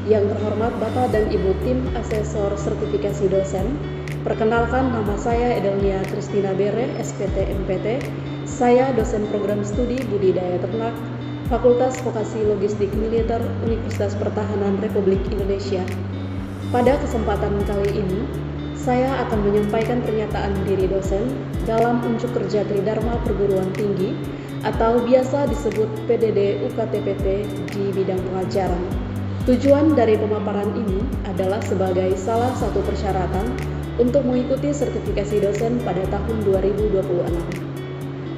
Yang terhormat Bapak dan Ibu Tim Asesor Sertifikasi Dosen, perkenalkan nama saya Edelnia Kristina Bere, SPT MPT. Saya dosen program studi budidaya ternak, Fakultas Vokasi Logistik Militer Universitas Pertahanan Republik Indonesia. Pada kesempatan kali ini, saya akan menyampaikan pernyataan diri dosen dalam unjuk kerja Tridharma Perguruan Tinggi atau biasa disebut PDD UKTPP di bidang pengajaran. Tujuan dari pemaparan ini adalah sebagai salah satu persyaratan untuk mengikuti sertifikasi dosen pada tahun 2026.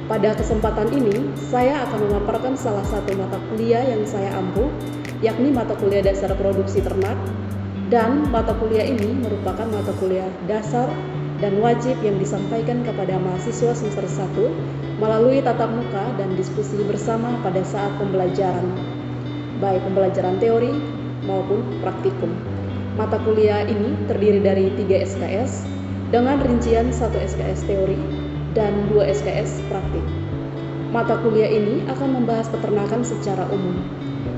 Pada kesempatan ini, saya akan memaparkan salah satu mata kuliah yang saya ampuh, yakni mata kuliah dasar produksi ternak, dan mata kuliah ini merupakan mata kuliah dasar dan wajib yang disampaikan kepada mahasiswa semester 1 melalui tatap muka dan diskusi bersama pada saat pembelajaran, baik pembelajaran teori maupun praktikum. Mata kuliah ini terdiri dari 3 SKS dengan rincian 1 SKS teori dan 2 SKS praktik. Mata kuliah ini akan membahas peternakan secara umum,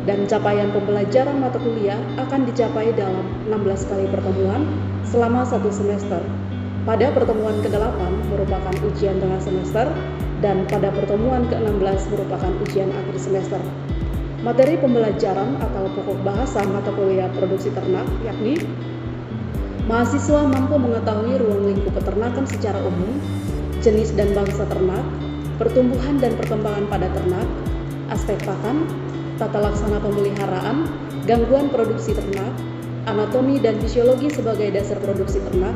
dan capaian pembelajaran mata kuliah akan dicapai dalam 16 kali pertemuan selama 1 semester. Pada pertemuan ke-8 merupakan ujian tengah semester, dan pada pertemuan ke-16 merupakan ujian akhir semester. Materi pembelajaran atau pokok bahasa mata kuliah produksi ternak yakni mahasiswa mampu mengetahui ruang lingkup peternakan secara umum, jenis dan bangsa ternak, pertumbuhan dan perkembangan pada ternak, aspek pakan, tata laksana pemeliharaan, gangguan produksi ternak, anatomi dan fisiologi sebagai dasar produksi ternak,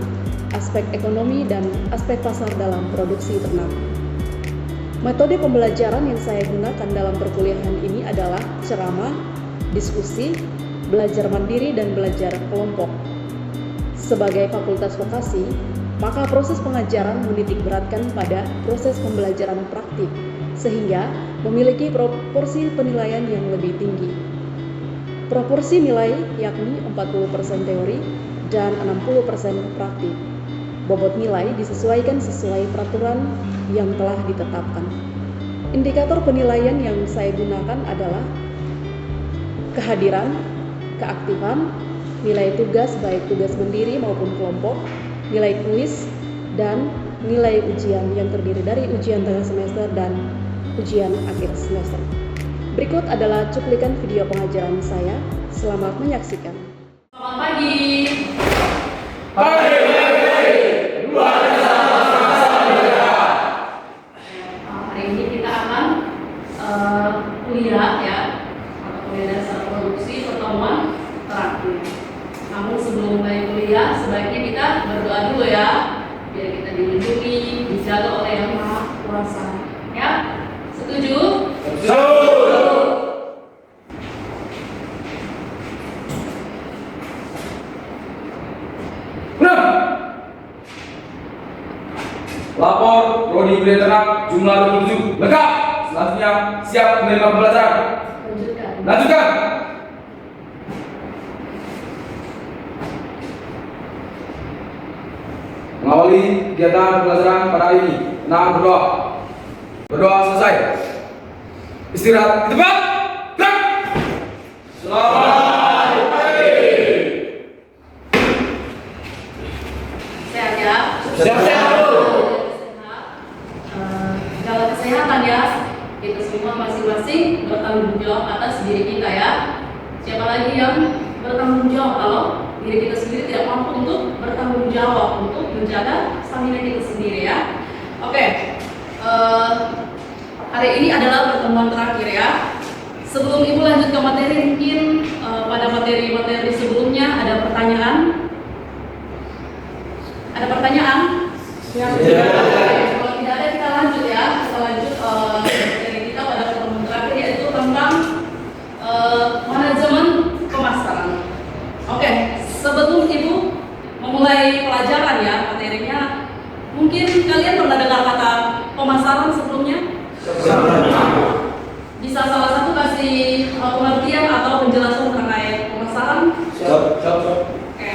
aspek ekonomi dan aspek pasar dalam produksi ternak. Metode pembelajaran yang saya gunakan dalam perkuliahan ini adalah ceramah, diskusi, belajar mandiri, dan belajar kelompok. Sebagai fakultas vokasi, maka proses pengajaran menitik beratkan pada proses pembelajaran praktik, sehingga memiliki proporsi penilaian yang lebih tinggi. Proporsi nilai yakni 40% teori dan 60% praktik. Bobot nilai disesuaikan sesuai peraturan yang telah ditetapkan. Indikator penilaian yang saya gunakan adalah kehadiran, keaktifan, nilai tugas baik tugas mandiri maupun kelompok, nilai kuis, dan nilai ujian yang terdiri dari ujian tengah semester dan ujian akhir semester. Berikut adalah cuplikan video pengajaran saya. Selamat menyaksikan. Selamat pagi. Pagi. Hari ini kita akan kuliah ya, mata kuliah dasar produksi pertemuan terakhir. Namun sebelum mulai kuliah, sebaiknya kita berdoa dulu ya, biar kita dilindungi, dijaga oleh Yang Maha Kuasa. Ya, setuju? Setuju. Lapor Prodi Budidaya Ternak jumlah 27 lengkap. Selanjutnya siap menerima pembelajaran. Lanjutkan. Mengawali kegiatan pembelajaran pada hari ini, berdoa. Berdoa selesai. Istirahat di tempat. Selamat pagi. Sehat ya? Sehat. Jaga kesehatan ya. Kita semua masing-masing bertanggung jawab atas diri kita ya. Siapa lagi yang bertanggung jawab kalau diri kita sendiri tidak mampu untuk bertanggung jawab untuk menjaga stamina kita sendiri ya. Oke. Hari ini adalah pertemuan terakhir ya. Sebelum Ibu lanjut ke materi, mungkin pada materi-materi sebelumnya ada pertanyaan? Ada pertanyaan? Ya. Kalau tidak ada kita lanjut ya. Kita lanjut materi kita pada pertemuan terakhir, yaitu tentang manajemen pemasaran. Oke, sebelum Ibu memulai pelajaran ya materinya, mungkin kalian pernah dengar kata pemasaran sebelumnya? Bisa salah satu kasih pengertian atau penjelasan terkait pemasaran? Oke.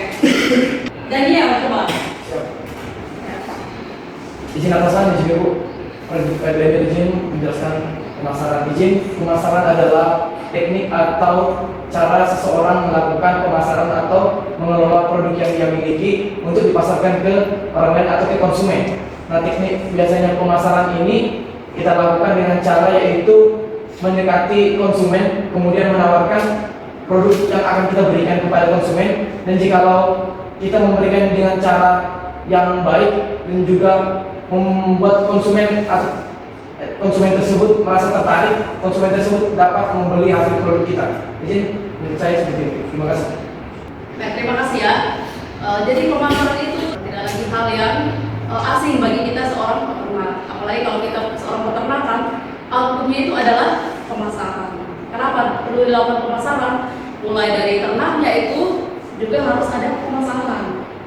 Daniel, coba. Izin atasan di sini Bu. Izin menjelaskan pemasaran. Izin pemasaran adalah teknik atau cara seseorang melakukan pemasaran atau mengelola produk yang dia miliki untuk dipasarkan ke orang lain atau ke konsumen. Nah, teknik biasanya pemasaran ini kita lakukan dengan cara yaitu mendekati konsumen, kemudian menawarkan produk yang akan kita berikan kepada konsumen, dan jikalau kita memberikan dengan cara yang baik dan juga membuat konsumen tersebut merasa tertarik, konsumen tersebut dapat membeli hasil produk kita. Jadi menurut saya seperti itu. Terima kasih. Baik, terima kasih ya. Jadi pemasaran itu tidak lagi hal yang asing bagi kita seorang peternak. Apalagi kalau kita seorang peternak kan, outputnya itu adalah pemasaran. Kenapa perlu dilakukan pemasaran? Mulai dari ternaknya itu juga harus ada pemasaran.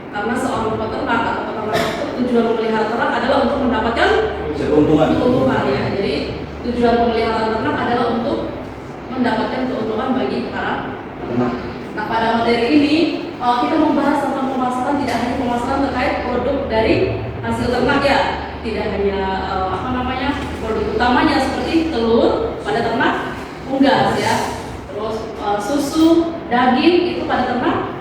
Karena seorang peternak atau peternak itu tujuan memelihara ternak adalah untuk mendapatkan keuntungan ya. Jadi tujuan pemeliharaan ternak adalah untuk mendapatkan keuntungan bagi para peternak. Nah, pada materi ini kita membahas tentang pemasaran, tidak hanya pemasaran terkait produk dari hasil ternak ya, tidak hanya produk utamanya seperti telur pada ternak unggas ya, terus susu, daging itu pada ternak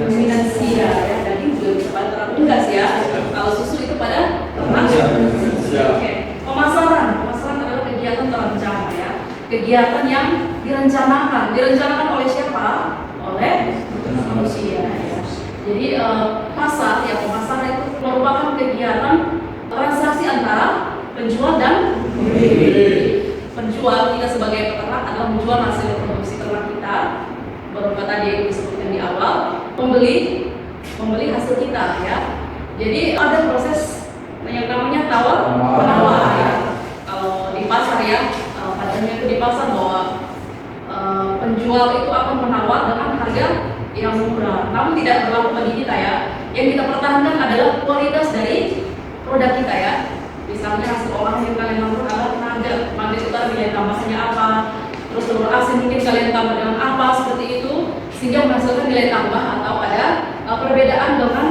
ruminansia ya, daging juga bisa pada ternak unggas ya, kalau susu itu pada ternak ruminansia. Oke. Pemasaran adalah kegiatan terencana ya, kegiatan yang direncanakan oleh siapa? Oleh manusia ya. Jadi pemasaran itu merupakan kegiatan transaksi antara penjual dan pembeli. Penjual, kita sebagai peternak adalah menjual hasil produksi ternak kita, berupa tadi yang disebutkan di awal. Membeli hasil kita ya. Jadi ada proses yang namanya tawar menawar ya. Kalau di pasar ya, padanya itu di pasar bahwa penjual itu akan menawar dengan harga yang murah. Namun tidak berlaku bagi kita ya. Yang kita pertahankan adalah kualitas dari produk kita ya. Misalnya hasil olahan yang kalian lakukan adalah tenaga itu nilai tambahnya apa, terus telur asin mungkin kalian tambah dengan apa seperti itu, sehingga menghasilkan nilai tambah atau ada perbedaan dengan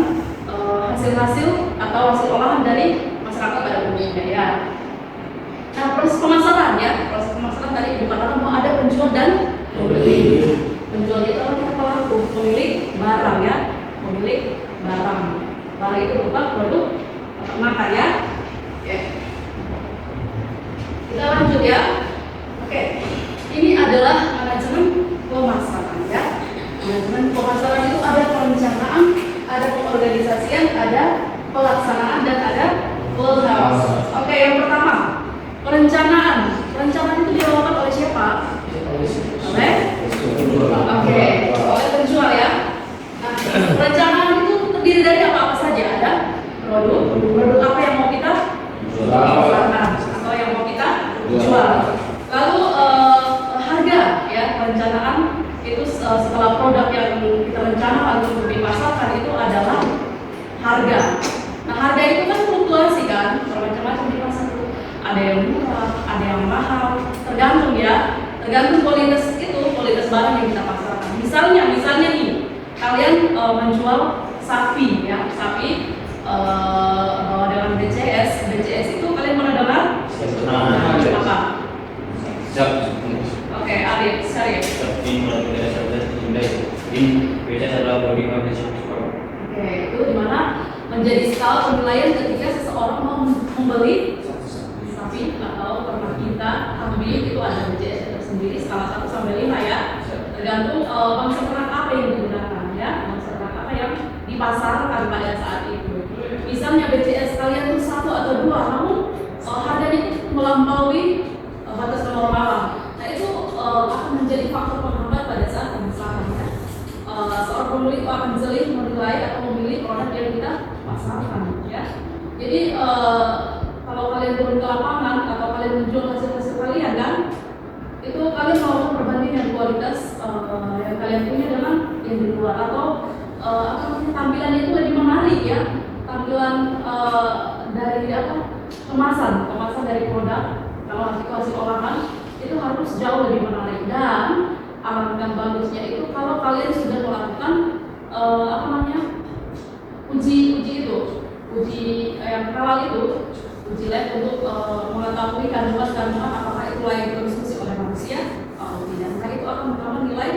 hasil atau hasil olahan dari masyarakat pada umumnya ya. Nah, proses pemasaran tadi dikatakan bahwa ada penjual dan pembeli. Penjual itu adalah pelaku, pemilik barang ya, pemilik barang. Barang itu berupa produk peternakan ya. Oke. Kita lanjut ya. Oke. Ini adalah manajemen pemasaran ya. Manajemen pemasaran itu ada perencanaan, ada pengorganisasian, ada pelaksanaan, dan ada pengawasan. Oke, yang pertama, perencanaan. Perencanaan itu dilakukan oleh siapa? Oleh penjual ya. Nah, perencanaan itu terdiri dari apa saja? Ada produk apa yang mau kita pasarkan atau yang mau kita jual. Lalu harga ya, perencanaan itu setelah produk yang kita rencanakan untuk dipasarkan itu adalah harga. Nah, harga itu kan fluktuasi kan, bermacam-macam di pasar itu. Ada yang murah, ada yang mahal, tergantung ya, tergantung kualitas barang yang kita pasarkan. Misalnya nih, kalian menjual sapi ya, dengan BCS itu kalian pernah dengar? Apa? Oke, Arif, Syarif. Oke, itu dimana menjadi skala penilaian ketika seseorang mau membeli sapi atau ternak kita ambil itu ada BCS tersendiri skala 1 sampai 5 ya, tergantung bangsa ternak apa yang digunakan ya, bangsa ternak apa yang dipasarkan pada saat itu. Misalnya BCS kalian itu 1 atau 2, namun harganya itu melampaui batas normal. Nah, itu akan menjadi faktor penghambat pada saat pemasaran ya. Seorang pembeli itu akan jeli menilai atau memilih produk yang kita pasarkan ya. Jadi kalau kalian turun ke lapangan atau kalian menjual hasil kalian kan, itu kalian melakukan perbandingan kualitas yang kalian punya dengan yang di luar, atau tampilannya itu lebih menarik ya, tampilan dari kemasan dari produk, kalau hasil olahan itu harus jauh lebih menarik. Dan alangkah bagusnya itu kalau kalian sudah melakukan uji yang halal itu, uji lab untuk mengetahui kandungan apakah itu layak dikonsumsi oleh manusia atau tidak. Nah, itu akan menambah nilai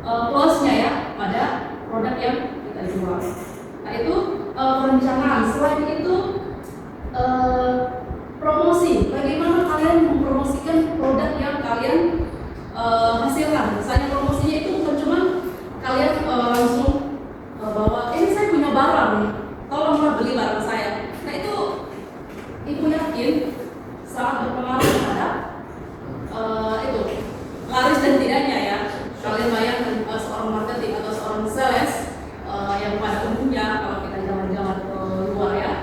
plusnya ya pada produk yang kita jual. Nah itu perencanaan. Selain itu promosi. Bagaimana kalian mempromosikan produk yang kalian hasilkan? Misalnya promosinya itu bukan cuma kalian langsung bahwa ini saya punya barang nih, tolonglah beli barang saya. Nah itu ibu yakin sangat berpengaruh terhadap itu laris dan tidaknya ya. Kalian bayangkan seorang marketing atau seorang sales yang pada umumnya kalau kita jalan-jalan ke luar ya,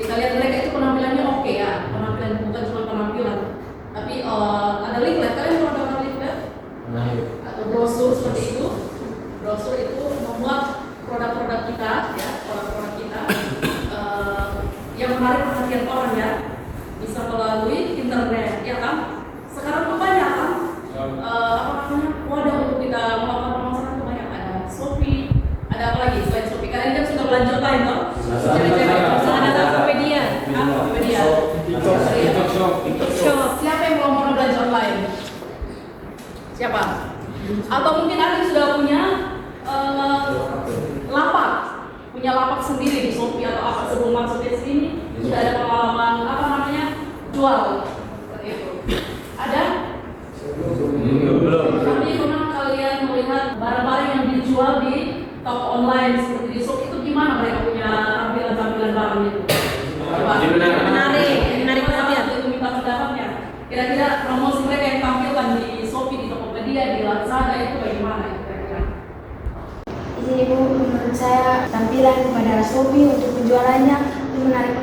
kita lihat mereka itu penampilannya oke ya, penampilan bukan cuma penampilan, tapi ada leaflet. Kalian pernah dengar leaflet atau brosur seperti itu? Brosur itu membuat produk-produk kita ya, produk-produk kita yang menarik perhatian orang ya, bisa melalui internet ya kan. Sekarang kebanyakan wadah untuk kita melakukan pemasaran kebanyakan. Ada Shopee, ada apa lagi selain Shopee? Kalian kan sudah belanja online toh? Ada Tokopedia, Tokopedia, TikTok Shop. Siapa yang mau belanja online? Siapa? Atau mungkin ada yang sudah punya lapak sendiri di Shopee atau apa, sebelum masuk ke sini sudah ada pengalaman jual seperti itu. Ada? Belum. Tapi pernah kalian melihat barang-barang yang dijual di toko online seperti di Shopee itu gimana mereka punya tampilan barang itu? Menarik perhatian. Itu minta pendapatnya. Kira-kira promosi mereka yang tampilkan di Shopee, di Tokopedia, di Lazada itu bagaimana kira-kira? Jadi Bu, menurut saya tampilan pada Shopee untuk penjualannya itu menarik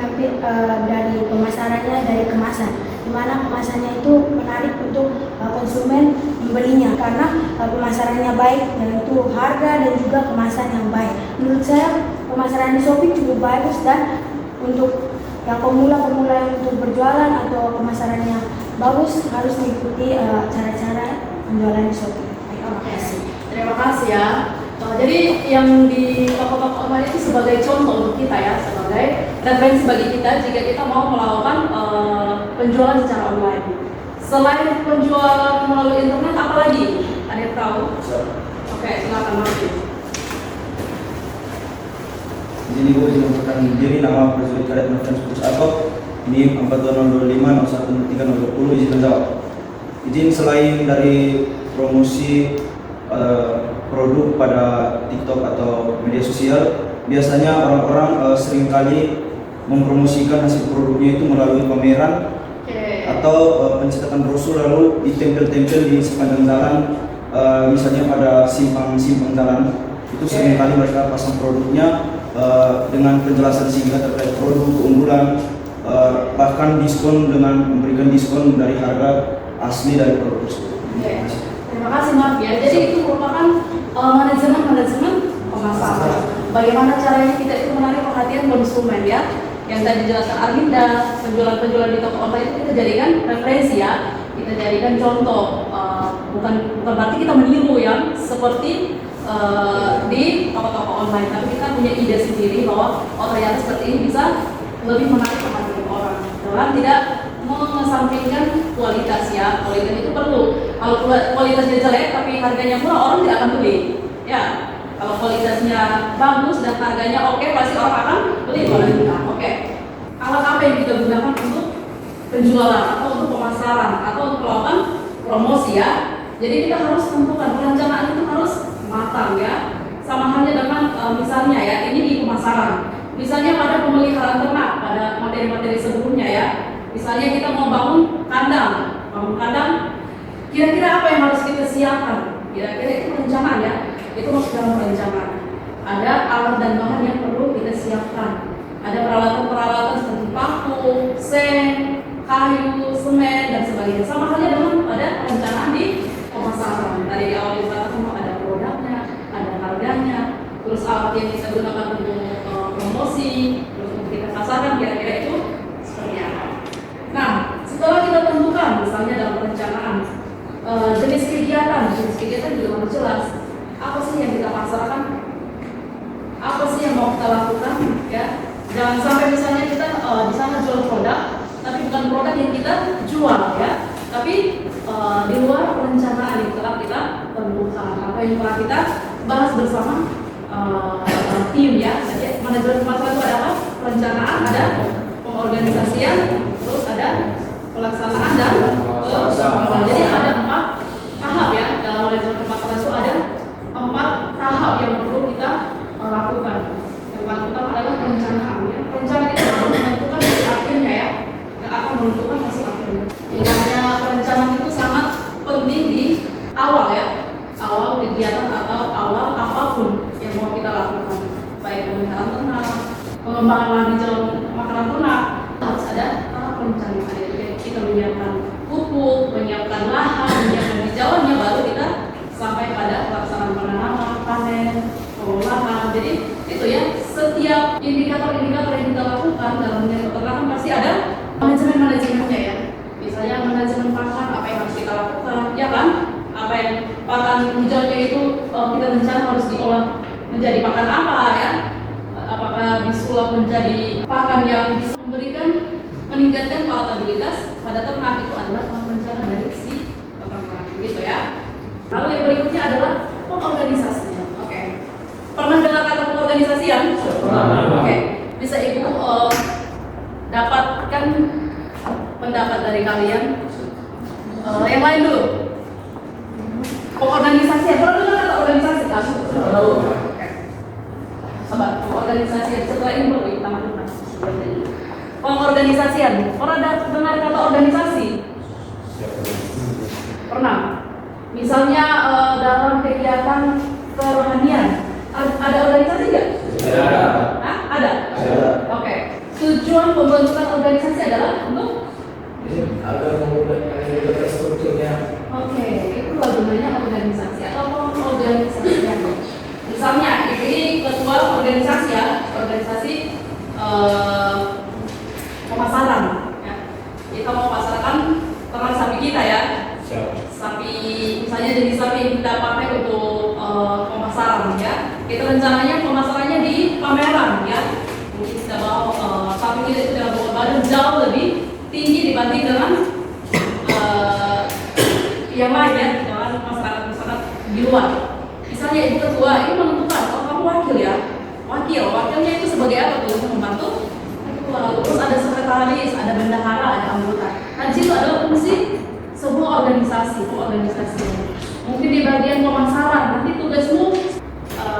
dari pemasarannya, dari kemasan, di mana kemasannya itu menarik untuk konsumen membelinya karena pemasarannya baik, yaitu harga dan juga kemasan yang baik. Menurut saya pemasaran di Shopee cukup bagus, dan untuk yang pemula yang untuk berjualan atau pemasarannya bagus harus mengikuti cara-cara penjualan di Shopee. Terima kasih ya. Jadi yang di toko-toko online itu sebagai contoh untuk kita ya, sebagai referensi bagi kita jika kita mau melakukan penjualan secara online. Selain penjualan melalui internet, apa lagi? Ada yang tahu? Oke, silakan Martin. Izin Ibu mengumpulkan diri, nama Prajurit Kadet Noven Spurs Atok, NIM 42025 0103 izin menjawab. Izin selain dari promosi produk pada TikTok atau media sosial, biasanya orang-orang seringkali mempromosikan hasil produknya itu melalui pameran atau pencetakan brosur lalu ditempel-tempel di sepanjang jalan, misalnya pada simpang-simpang jalan. Itu seringkali mereka pasang produknya dengan penjelasan singkat terkait produk, keunggulan, bahkan diskon dengan memberikan diskon dari harga asli dari produk tersebut. Terima kasih Mas ya. Jadi itu merupakan manajemen pemasaran. Bagaimana caranya kita itu menarik perhatian konsumen ya. Yang tadi dijelaskan Arminda, penjualan di toko online itu kita jadikan referensi ya. Kita jadikan contoh. Bukan berarti kita meniru ya seperti di toko-toko online, tapi kita punya ide sendiri bahwa ternyata seperti ini bisa lebih menarik perhatian orang. Dengan tidak mengesampingkan kualitas ya, kualitas itu perlu. Kalau kualitasnya jelek tapi harganya murah, orang tidak akan beli. Ya, kalau kualitasnya bagus dan harganya oke, pasti orang akan beli produknya. Oke. Alat apa yang kita gunakan untuk penjualan atau untuk pemasaran atau untuk melakukan promosi ya? Jadi kita harus tentukan perencanaan itu harus matang ya. Sama halnya dengan misalnya ya, ini di pemasaran. Misalnya pada pemeliharaan ternak, pada materi-materi sebelumnya ya. Misalnya kita mau bangun kandang, kira-kira apa yang harus kita siapkan? Kira-kira itu perencanaan ya, itu masuk dalam perencanaan. Ada alat dan bahan yang perlu kita siapkan. Ada peralatan-peralatan seperti paku, seng, kayu, semen dan sebagainya. Sama halnya dengan pada perencanaan di pemasaran. Tadi di awal kita semua ada produknya, ada harganya, terus alat yang kita gunakan untuk promosi, terus untuk kita pasarkan, kira-kira itu seperti apa? Nah, setelah kita tentukan misalnya dalam perencanaan jenis kegiatan juga harus jelas. Apa sih yang kita pasarkan? Apa sih yang mau kita lakukan? Ya, jangan sampai misalnya kita di sana jual produk, tapi bukan produk yang kita jual ya, tapi di luar perencanaan yang telah kita tentukan. pemasaran. Apa yang telah kita bahas bersama tim ya. Jadi manajemen pemasaran itu ada apa? Perencanaan, ada pengorganisasian, terus ada pelaksanaan dan pengembangan. Jadi ada 4 tahap ya dalam manajemen pemasaran itu ada 4 tahap yang perlu kita lakukan. Yang paling utama adalah perencanaan ya. Perencanaan itu akan menentukan hasil akhirnya ya, yang akan menentukan hasil akhirnya. Namanya perencanaan itu sangat penting di awal ya, awal kegiatan atau awal apapun yang mau kita lakukan, baik pemeliharaan ternak, pengembangan lahan hijau makanan ternak, harus ada tahap perencanaan. Jadi kita menyiapkan pupuk, menyiapkan lahan, menyiapkan hijauannya, baru kita sampai pada pelaksanaan penanaman, panen, pengolahan. Jadi itu ya, setiap indikator-indikator yang kita lakukan dalam menjaga peternakan pasti ada manajemennya ya. Misalnya manajemen pakan, apa yang harus kita lakukan, ya kan? Apa yang pakan hijaunya itu kita rencana harus diolah menjadi pakan apa ya? Apakah disulap menjadi pakan yang bisa meningkatkan palatabilitas pada ternak, itu adalah rencana dari si peternak, gitu ya. Lalu yang berikutnya adalah pengorganisasian. Oke. Pernah dengar kata pengorganisasian? Oke. Bisa Ibu dapatkan pendapat dari kalian? Yang lain dulu. Pengorganisasian. Pernah dengar kata organisasi kan? Oke. Coba pengorganisasian setelah ini baru kita lakukan. Pengorganisasian. Pernah dengar kata organisasi? Pernah. Misalnya dalam kegiatan kerohanian ada organisasi nggak? Ada. Hah? Ada. Oke. Tujuan pembentukan organisasi adalah untuk agar memudahkan strukturnya. Oke, itu gunanya organisasi atau pengorganisasian. Misalnya ini ketua organisasi ya, organisasi pemasaran. Ya. Kita mau pasarkan ternak sapi kita ya. Sapi, misalnya jenis sapi yang kita pakai untuk pemasaran ya. Kita rencananya pemasarannya di pameran ya. Mungkin kita bawa sapi kita itu dalam bobot badan jauh lebih tinggi dibanding dengan yang lain ya, dengan masyarakat di luar. Misalnya ibu ketua ini menentukan, oh kamu wakil ya, wakilnya itu sebagai apa tuh? Membantu ketua. Terus ada sekretaris, ada bendahara, ada anggota. Nah di situ adalah fungsi sebuah organisasi. Mungkin di bagian pemasaran, nanti tugasmu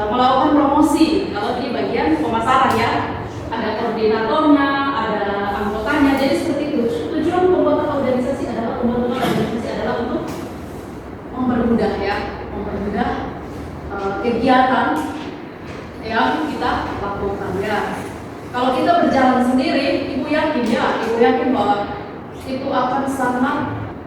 melakukan promosi. Kalau di bagian pemasaran ya, ada koordinatornya, ada anggotanya. Jadi seperti itu. Tujuan pembuatan organisasi adalah untuk mempermudah kegiatan yang kita lakukan ya. Kalau kita berjalan sendiri, ibu yakin bahwa itu akan sangat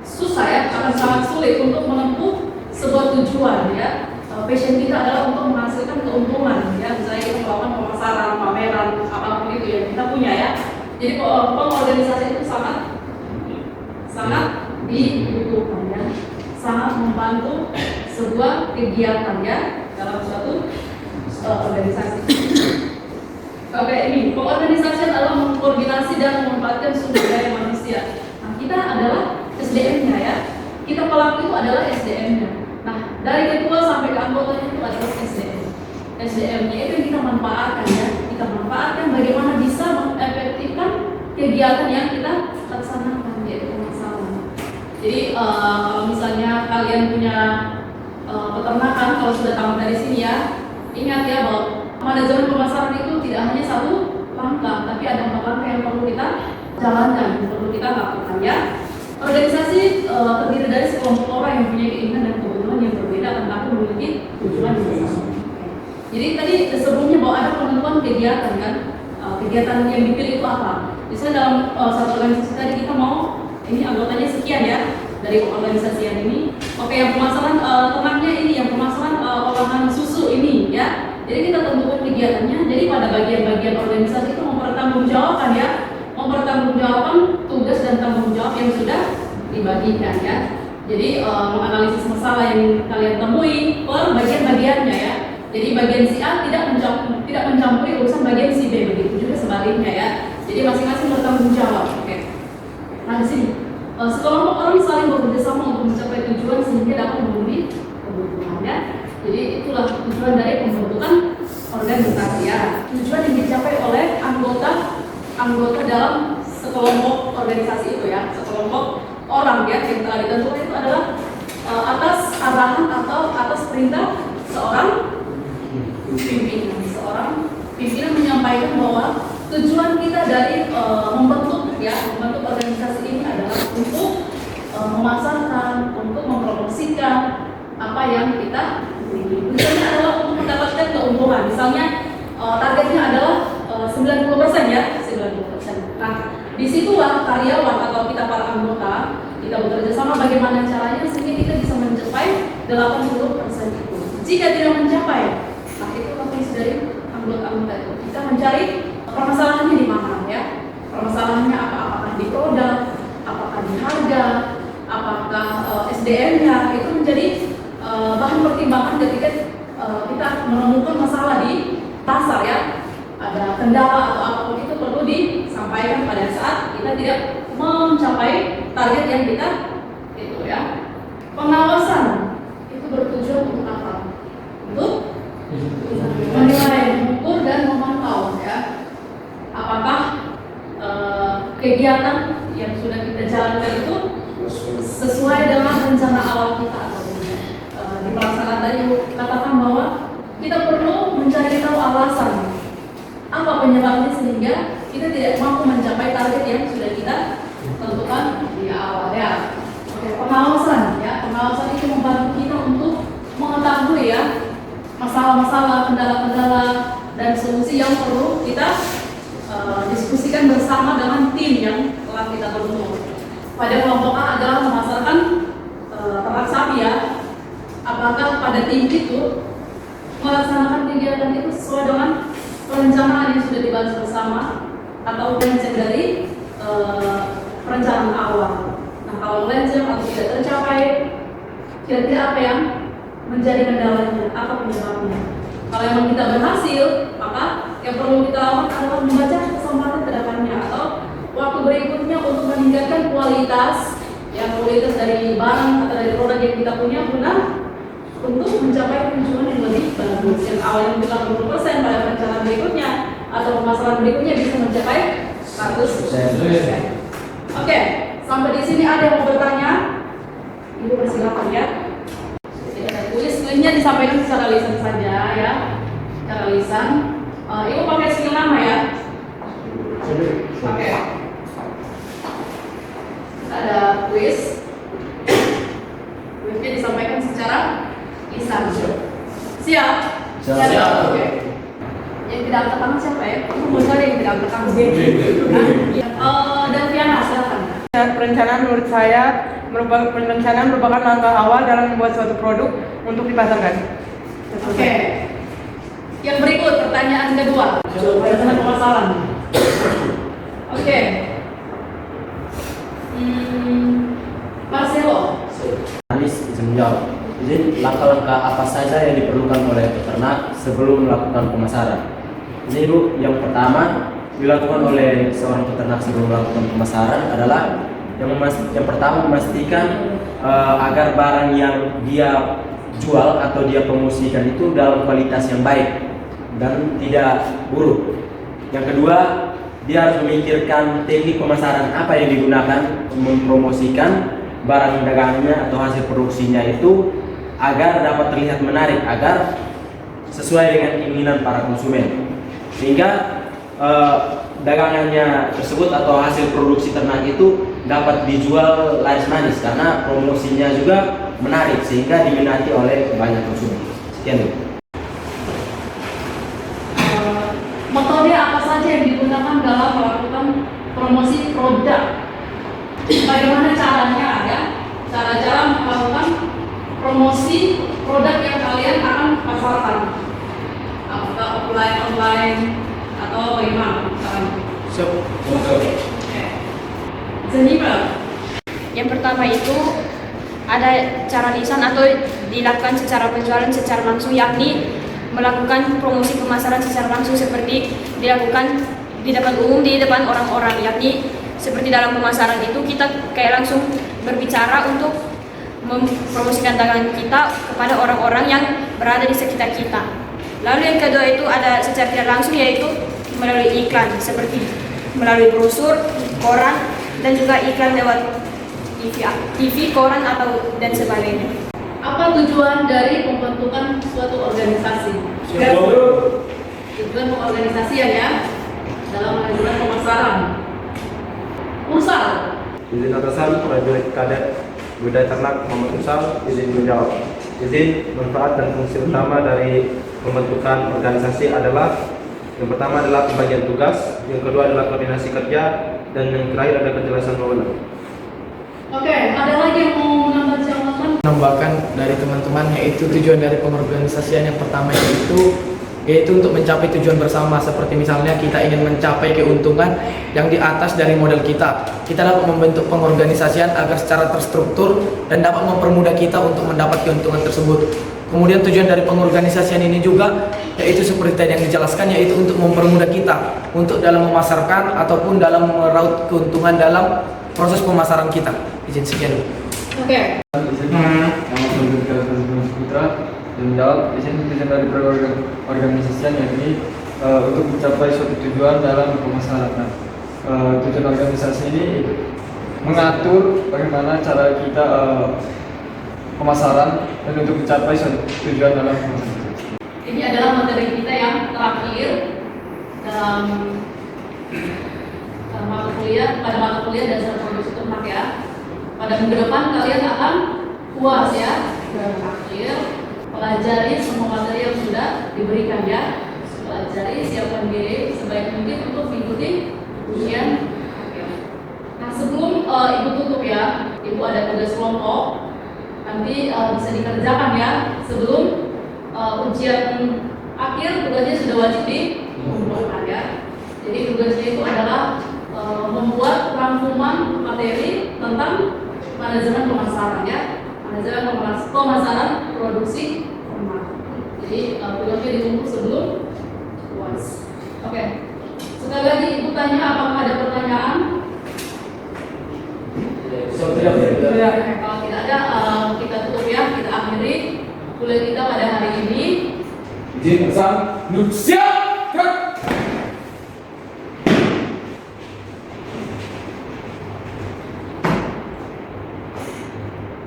susah ya, akan sangat sulit untuk menempuh sebuah tujuan ya. Passion kita adalah untuk menghasilkan keuntungan ya, misalnya kita melakukan pemasaran, pameran, apapun itu yang kita punya ya. Jadi pengorganisasi itu sangat dibutuhkan ya, sangat membantu sebuah kegiatan ya dalam suatu organisasi. Oke, ini pengorganisasian adalah mengkoordinasi dan memanfaatkan sumber daya manusia. Nah, kita adalah SDM-nya ya. Kita pelaku itu adalah SDM-nya. Nah, dari ketua sampai ke anggotanya itu adalah SDM. SDM-nya itu yang kita manfaatkan ya. Kita manfaatkan bagaimana bisa mengefektifkan kegiatan yang kita laksanakan, yaitu pemasaran. Jadi kalau misalnya kalian punya peternakan, kalau sudah tamat dari sini ya, ingat ya bahwa manajemen pemasaran itu tidak hanya satu langkah, tapi ada 4 langkah yang perlu kita jalankan, perlu kita lakukan ya. Organisasi terdiri dari sekelompok orang yang punya keinginan dan kebutuhan yang berbeda tetapi memiliki tujuan yang sama. Jadi tadi sebelumnya bahwa ada penentuan kegiatan kan, kegiatan yang dipilih itu apa? Misalnya dalam satu organisasi tadi kita mau ini anggotanya sekian ya dari organisasi yang ini. Oke, yang pemasaran ternaknya ini, yang pemasaran olahan susu ini ya. Jadi kita tentukan kegiatannya. Jadi pada bagian-bagian organisasi itu mempertanggungjawabkan ya, mempertanggungjawabkan tugas dan tanggung jawab yang sudah dibagikan ya. Jadi menganalisis masalah yang kalian temui per bagian-bagiannya ya. Jadi bagian si A tidak mencampuri urusan bagian si B, begitu juga sebaliknya ya. Jadi masing-masing bertanggung jawab. Oke. Nah di sini sekelompok orang saling bekerja sama untuk mencapai tujuan sehingga dapat memenuhi kebutuhan keuntungannya. Jadi itulah tujuan dari pembentukan organisasi ya. Tujuan yang dicapai oleh anggota dalam sekelompok organisasi itu ya, sekelompok orang ya yang telah ditentukan itu adalah atas arahan atau atas perintah seorang pimpinan menyampaikan bahwa tujuan kita dari membentuk organisasi ini adalah untuk memasarkan, untuk mempromosikan apa yang kita miliki. Tujuannya adalah untuk mendapatkan keuntungan. Misalnya targetnya adalah 90% ya, 90%. Nah, disitulah karyawan atau kita para anggota kita bekerja sama bagaimana caranya sehingga kita bisa mencapai 80% itu. Jika tidak mencapai, nah itu fungsi dari anggota itu. Kita mencari permasalahannya di mana ya? Permasalahannya apa? Apakah di produk, apakah di harga, apakah SDM-nya, itu menjadi bahan pertimbangan ketika kita menemukan masalah di pasar ya. Ada kendala atau apapun itu perlu disampaikan pada saat kita tidak mencapai target yang kita itu ya. Pengawasan itu bertujuan untuk apa? Untuk menilai, mengukur dan memantau ya. Apakah kegiatan yang sudah kita jalankan itu sesuai dengan rencana awal kita atau tidak. Di pelaksanaan tadi katakan bahwa kita perlu mencari tahu alasan apa penyebabnya sehingga kita tidak mampu mencapai target yang sudah kita tentukan di awal ya. Oke, pengawasan ya, pengawasan itu membantu kita untuk mengetahui ya masalah-masalah, kendala-kendala dan solusi yang perlu kita diskusikan bersama dengan tim yang telah kita bentuk. Pada kelompok A adalah memasarkan ternak sapi ya. Apakah pada tim itu melaksanakan kegiatan itu sesuai dengan perencanaan yang sudah dibahas bersama atau melenceng dari perencanaan awal. Nah, kalau melenceng atau tidak tercapai, kira-kira apa yang menjadi kendalanya, apa penyebabnya? Kalau memang kita berhasil, maka yang perlu kita lakukan adalah membaca kesempatan ke depannya atau waktu berikutnya untuk meningkatkan kualitas dari barang atau dari produk yang kita punya guna untuk mencapai tujuan yang lebih bagus. Yang awalnya kita 20% pada perencanaan berikutnya atau pemasaran berikutnya bisa mencapai 100%. Oke, sampai di sini ada yang mau bertanya? Ibu persilakan ya. Tulisnya disampaikan secara lisan saja ya, secara lisan. Ibu pakai skill nama ya. Oke. Ada kuis. Kuisnya disampaikan secara lisan. Siap? Siap. Oke. Yang tidak angkat tangan siapa ya? Mungkin ada yang tidak angkat tangan. Dan Tiana, silakan. Perencanaan menurut saya merupakan langkah awal dalam membuat suatu produk untuk dipasarkan. Oke. Yang berikut pertanyaan kedua. Perencanaan pemasaran. Oke. Marcelo. Anis bisa menjawab. Jadi langkah-langkah apa saja yang diperlukan oleh peternak sebelum melakukan pemasaran? Jadi Bu, yang pertama dilakukan oleh seorang peternak sebelum melakukan pemasaran adalah yang pertama memastikan agar barang yang dia jual atau dia promosikan itu dalam kualitas yang baik dan tidak buruk. Yang kedua, dia harus memikirkan teknik pemasaran apa yang digunakan mempromosikan barang dagangannya atau hasil produksinya itu agar dapat terlihat menarik, agar sesuai dengan keinginan para konsumen, sehingga dagangannya tersebut atau hasil produksi ternak itu dapat dijual laris manis karena promosinya juga menarik sehingga diminati oleh banyak konsumen. Sekian. Metode apa saja yang digunakan dalam melakukan promosi produk? Bagaimana caranya ya? Cara-cara melakukan promosi produk yang kalian akan pasarkan? Apakah offline, online, atau bagaimana caranya? Jennifer. Yang pertama itu ada cara lisan atau dilakukan secara penjualan secara langsung, yakni melakukan promosi pemasaran secara langsung seperti dilakukan di depan umum, di depan orang-orang, yakni seperti dalam pemasaran itu kita kayak langsung berbicara untuk mempromosikan dagangan kita kepada orang-orang yang berada di sekitar kita. Lalu yang kedua itu ada secara tidak langsung, yaitu melalui iklan seperti melalui brosur, koran, dan juga iklan lewat TV, koran atau dan sebagainya. Apa tujuan dari pembentukan suatu organisasi? Tujuan pengorganisasian ya dalam manajemen pemasaran. Ursal. Izin atasan prajurit kadet budaya ternak Muhammad Ursal, izin menjawab. Izin, manfaat dan fungsi utama dari pembentukan organisasi adalah yang pertama adalah pembagian tugas, yang kedua adalah koordinasi kerja, dan yang terakhir ada kejelasan wewenang. Oke, ada lagi yang mau menambah jawaban? Menambahkan dari teman-teman, yaitu tujuan dari pengorganisasian yang pertama yaitu untuk mencapai tujuan bersama, seperti misalnya kita ingin mencapai keuntungan yang di atas dari modal kita dapat membentuk pengorganisasian agar secara terstruktur dan dapat mempermudah kita untuk mendapat keuntungan tersebut. Kemudian tujuan dari pengorganisasian ini juga yaitu seperti tadi yang dijelaskan, yaitu untuk mempermudah kita untuk dalam memasarkan ataupun dalam meraup keuntungan dalam proses pemasaran kita. Izin sekian dulu. Oke. Nama Pembentukan Putra dan menjawab. Izin dari organisasian yakni untuk mencapai suatu tujuan dalam pemasaran. Tujuan organisasi ini mengatur bagaimana cara kita pemasaran dan untuk mencapai suatu tujuan dalam pemasaran. Ini adalah materi kita yang terakhir dalam mata kuliah dasar produksi ternak ya. Pada minggu depan kalian akan puas ya. Akhir pelajari semua materi yang sudah diberikan ya. Pelajari, siapkan diri sebaik mungkin untuk mengikuti ujian. Nah sebelum ibu tutup ya, ibu ada tugas kelompok. Nanti bisa dikerjakan ya sebelum ujian akhir. Tugasnya sudah wajib dikumpulkan ya. Jadi tugasnya itu adalah membuat rangkuman materi tentang manajemen pemasaran ya, manajemen pemasaran produksi ternak. Jadi tugasnya dikumpul sebelum UAS. Oke. Sekali lagi ibu tanya, apakah ada pertanyaan? Kalau tidak ada, kita tutup ya, kita akhiri kuliah kita pada hari ini. Izin pesan, siap, gerak.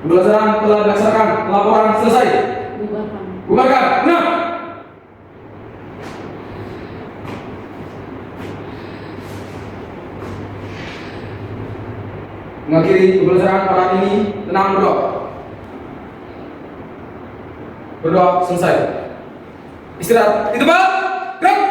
Pembelajaran telah dilaksanakan, laporan selesai. Bubarkan. Nah. Mengakhiri pembelajaran pada hari ini, tenang berdoa. Berdoa selesai. Istirahat. Di tempat. Gerak.